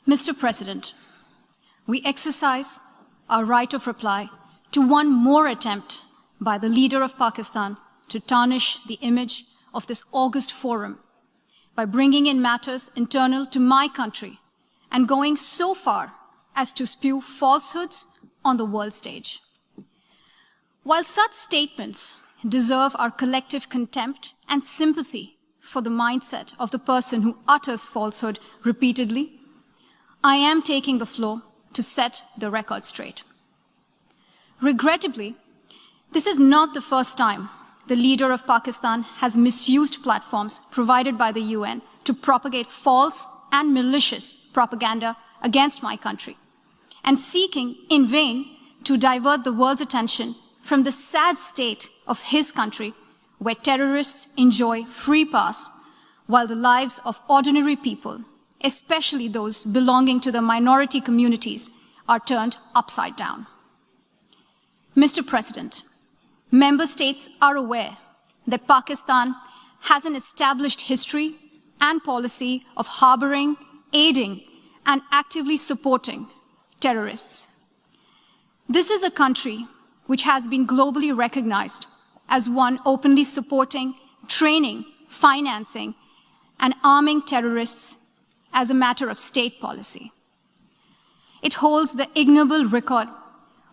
Mr. President, we exercise our right of reply to one more attempt by the leader of Pakistan to tarnish the image of this august forum by bringing in matters internal to my country and going so far as to spew falsehoods on the world stage. While such statements deserve our collective contempt and sympathy for the mindset of the person who utters falsehood repeatedly, I am taking the floor to set the record straight. Regrettably, this is not the first time the leader of Pakistan has misused platforms provided by the UN to propagate false and malicious propaganda against my country, and seeking in vain to divert the world's attention from the sad state of his country, where terrorists enjoy free pass while the lives of ordinary people, especially those belonging to the minority communities, are turned upside down. Mr. President, member states are aware that Pakistan has an established history and policy of harboring, aiding, and actively supporting terrorists. This is a country which has been globally recognized as one openly supporting, training, financing, and arming terrorists as a matter of state policy. It holds the ignoble record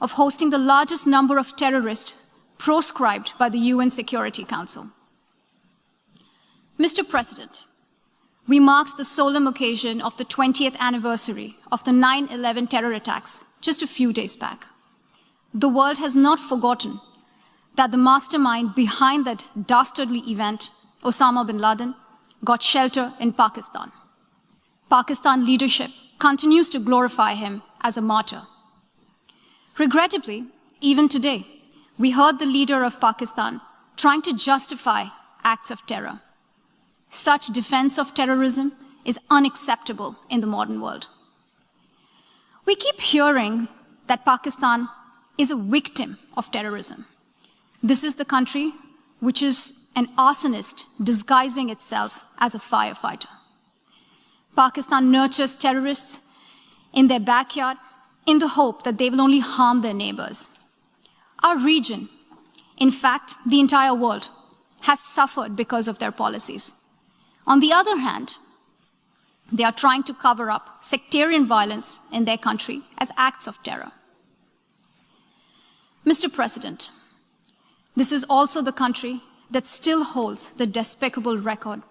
of hosting the largest number of terrorists proscribed by the UN Security Council. Mr. President, we marked the solemn occasion of the 20th anniversary of the 9/11 terror attacks just a few days back. The world has not forgotten that the mastermind behind that dastardly event, Osama bin Laden, got shelter in Pakistan. Pakistan leadership continues to glorify him as a martyr. Regrettably, even today, we heard the leader of Pakistan trying to justify acts of terror. Such defense of terrorism is unacceptable in the modern world. We keep hearing that Pakistan is a victim of terrorism. This is the country which is an arsonist disguising itself as a firefighter. Pakistan nurtures terrorists in their backyard in the hope that they will only harm their neighbors. Our region, in fact, the entire world, has suffered because of their policies. On the other hand, they are trying to cover up sectarian violence in their country as acts of terror. Mr. President, this is also the country that still holds the despicable record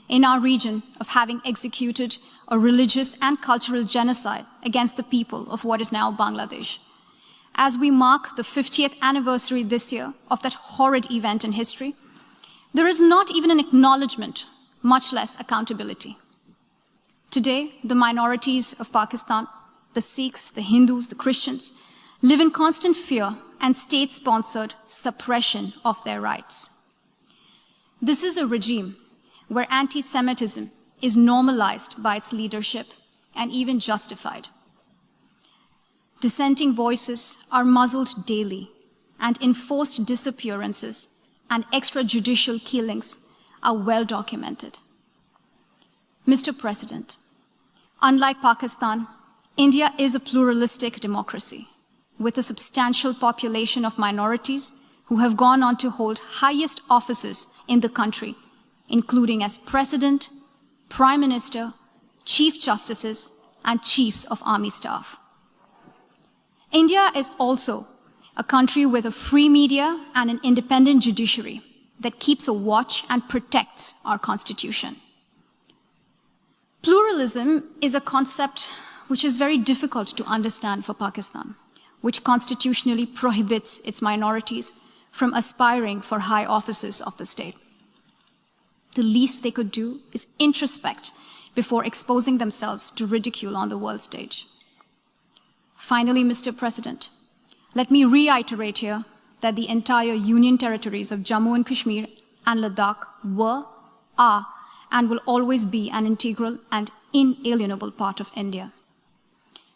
in our region of having executed a religious and cultural genocide against the people of what is now Bangladesh. As we mark the 50th anniversary this year of that horrid event in history, there is not even an acknowledgement, much less accountability. Today, the minorities of Pakistan, the Sikhs, the Hindus, the Christians, live in constant fear and state-sponsored suppression of their rights. This is a regime where anti-Semitism is normalized by its leadership and even justified. Dissenting voices are muzzled daily, and enforced disappearances and extrajudicial killings are well documented. Mr. President, unlike Pakistan, India is a pluralistic democracy with a substantial population of minorities who have gone on to hold highest offices in the country, including as President, Prime Minister, Chief Justices, and Chiefs of Army Staff. India is also a country with a free media and an independent judiciary that keeps a watch and protects our Constitution. Pluralism is a concept which is very difficult to understand for Pakistan, which constitutionally prohibits its minorities from aspiring for high offices of the state. The least they could do is introspect before exposing themselves to ridicule on the world stage. Finally, Mr. President, let me reiterate here that the entire Union territories of Jammu and Kashmir and Ladakh were, are, and will always be an integral and inalienable part of India.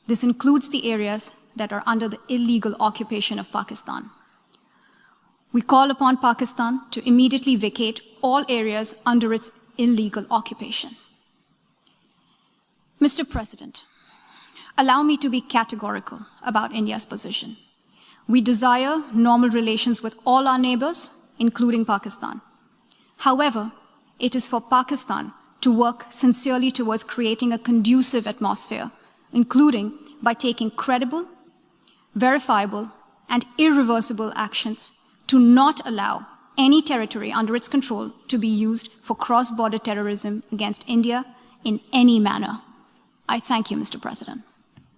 This includes the areas that are under the illegal occupation of Pakistan. We call upon Pakistan to immediately vacate all areas under its illegal occupation. Mr. President, Allow me to be categorical about India's position. We desire normal relations with all our neighbors, including Pakistan. However, it is for Pakistan to work sincerely towards creating a conducive atmosphere, including by taking credible, verifiable, and irreversible actions to not allow any territory under its control to be used for cross-border terrorism against India in any manner. I thank you, Mr. President.